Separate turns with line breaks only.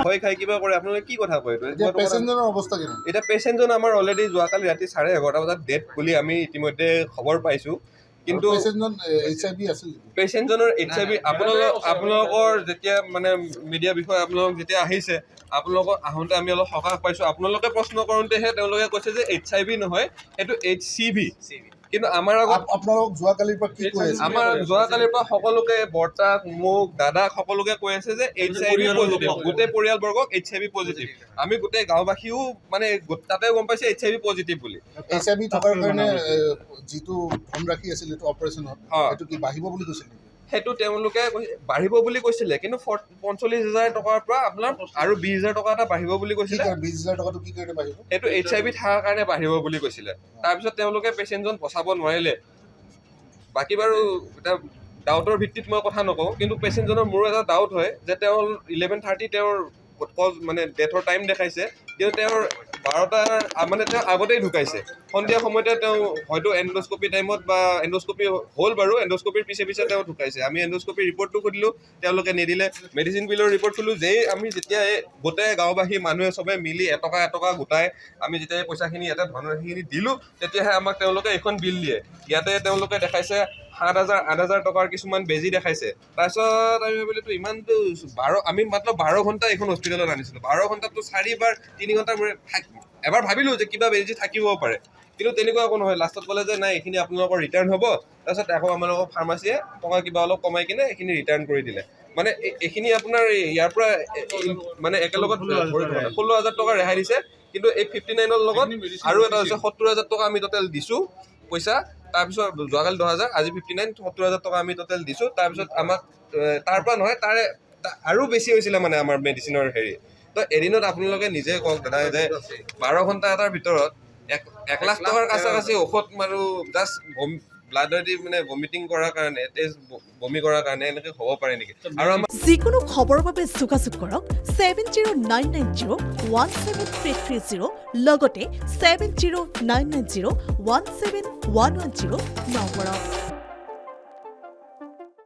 ভয় খাই কিবা কৰে আপোনালোকে কি কথা কয়
পেচেঞ্জাৰৰ অৱস্থা কেনে
এটা পেচেঞ্জাৰ আমাৰ অলৰেডি যোৱাকালি ৰাতি 11:30 বজাত ডেথ বুলি আমি ইতিমধ্যে খবৰ পাইছোঁ কিন্তু পেচেঞ্জাৰৰ HIV আপোনালোকৰ যেতিয়া মানে মিডিয়া বিষয়ে আপোনালোক যেতিয়া আহিছে আপোনালোকক আহোঁতে আমি অলপ সকাহ পাইছোঁ আপোনালোকে প্ৰশ্ন কৰোঁতেহে তেওঁলোকে কৈছে যে HIV নহয় সেইটো HCV কিন্তু আমাৰ আগত
আপোনালোক যোৱাকালিৰ পৰা কি কৈ আছে
আমাৰ যোৱাকালিৰ পৰা সকলোকে বৰ্তাক মোক দাদাক সকলোকে কৈ আছে যে HIV পজিটিভ গোটেই পৰিয়ালবৰ্গক HIV পজিটিভ আমি গোটেই গাঁওবাসীও মানে তাতে গম পাইছে HIV পজিটিভ বুলি
HIV থকাৰ কাৰণে যিটো ধনৰাশি আছিল এইটো অপাৰেশ্যনত সেইটো কি বাঢ়িব বুলি কৈছিল
সেইটো তেওঁলোকে বাঢ়িব বুলি কৈছিলে কিন্তু 45,000 টকাৰ পৰা আপোনাৰ আৰু 20,000 টকা এটা বাঢ়িব বুলি কৈছিলে
20,000 টকাটো কি কাৰণে বাঢ়িব
সেইটো HIV থকাৰ কাৰণে বাঢ়িব বুলি কৈছিলে তাৰপিছত তেওঁলোকে পেচেণ্টজন বচাব নোৱাৰিলে বাকী বাৰু এটা ডাউটৰ ভিত্তিত মই কথা নকওঁ কিন্তু পেচেণ্টজনৰ মোৰ এটা ডাউট হয় যে তেওঁৰ 11:30 তেওঁৰ মানে ডেথৰ টাইম দেখাইছে কিন্তু তেওঁৰ 12টাৰ মানে তেওঁ আগতেই ঢুকাইছে সন্ধিয়া সময়তে তেওঁ হয়তো এণ্ডোস্কপি টাইমত বা এণ্ডোস্কপি হ'ল বাৰু এণ্ডোস্কপিৰ পিছে পিছে তেওঁ ঢুকাইছে আমি এণ্ডোস্কপি ৰিপৰ্টটো সুধিলোঁ তেওঁলোকে নিদিলে মেডিচিন বিলৰ ৰিপৰ্ট খুলিলোঁ যেই আমি যেতিয়া গোটেই গাঁওবাসী মানুহে চবে মিলি এটকা গোটাই আমি যেতিয়া এই পইচাখিনি ইয়াতে ধনৰাশিখিনি দিলোঁ তেতিয়াহে আমাক তেওঁলোকে এখন বিল দিয়ে ইয়াতে তেওঁলোকে দেখাইছে 7,000-8,000 টকাৰ কিছুমান বেজি দেখাইছে তাৰপিছত আমি ভাবিলোঁ ইমানটো আমি মাত্ৰ 12 ঘণ্টা এইখন হস্পিটেলত আনিছিলোঁ 12 ঘণ্টাততো 4 বাৰ 3 ঘণ্টাৰ মূৰে এবাৰ ভাবিলোঁ যে কিবা বেজি থাকিব পাৰে কিন্তু তেনেকুৱা একো নহয় লাষ্টত ক'লে যে নাই এইখিনি আপোনালোকৰ ৰিটাৰ্ণ হ'ব তাৰপিছত আকৌ আপোনালোকৰ ফাৰ্মাচীয়ে টকা কিবা অলপ কমাই কিনে এইখিনি ৰিটাৰ্ণ কৰি দিলে মানে এইখিনি আপোনাৰ ইয়াৰ পৰা মানে একেলগত 16,000 টকা ৰেহাই দিছে কিন্তু এই 59ৰ লগত আৰু এটা হৈছে 70,000 টকা আমি টোটেল দিছোঁ পইচা তাৰপিছত যোৱাকালি 10,000 আজি 59 70,000 টকা আমি টোটেল দিছোঁ তাৰপিছত আমাক তাৰ পৰা নহয় তাৰে আৰু বেছি হৈছিলে মানে আমাৰ মেডিচিনৰ হেৰি তো এদিনত আপোনালোকে নিজে কওক দাদা যে 12 ঘণ্টা এটাৰ ভিতৰত 1 লাখ টকাৰ কাছাকাছি ঔষধ আৰু জাষ্ট ব্লাডৰ দি মানে ভমিটিং কৰাৰ কাৰণে টেষ্ট বমি কৰাৰ কাৰণে এনেকৈ হ'ব পাৰে নেকি আৰু
যিকোনো খবৰৰ বাবে যোগাযোগ কৰক 7099017330 লগতে 7099017110 নম্বৰত